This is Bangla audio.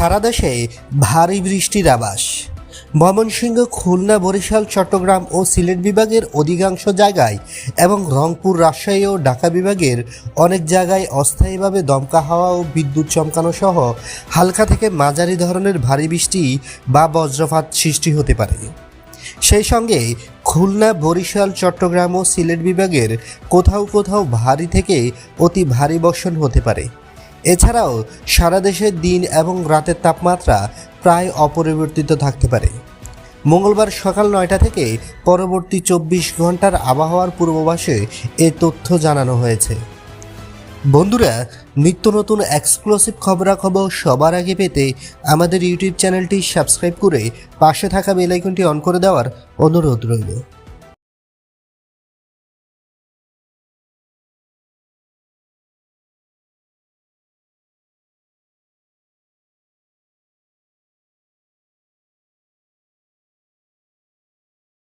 সারা দেশে ভারী বৃষ্টির আভাস। ময়মনসিংহ, খুলনা, বরিশাল, চট্টগ্রাম ও সিলেট বিভাগের অধিকাংশ জায়গায় এবং রংপুর, রাজশাহী ও ঢাকা বিভাগের অনেক জায়গায় অস্থায়ীভাবে দমকা হাওয়া ও বিদ্যুৎ চমকানো সহ হালকা থেকে মাঝারি ধরনের ভারী বৃষ্টি বা বজ্রপাত সৃষ্টি হতে পারে। সেই সঙ্গে খুলনা, বরিশাল, চট্টগ্রাম ও সিলেট বিভাগের কোথাও কোথাও ভারী থেকে অতি ভারী বর্ষণ হতে পারে। এছাড়াও সারা দেশের দিন এবং রাতের তাপমাত্রা প্রায় অপরিবর্তিত থাকতে পারে। মঙ্গলবার সকাল 9টা থেকে পরবর্তী 24 ঘন্টার আবহাওয়ার পূর্বাভাসে এ তথ্য জানানো হয়েছে। বন্ধুরা, নিত্য নতুন এক্সক্লুসিভ খবরাখবর সবার আগে পেতে আমাদের ইউটিউব চ্যানেলটি সাবস্ক্রাইব করে পাশে থাকা বেল আইকনটি অন করে দেওয়ার অনুরোধ রইল।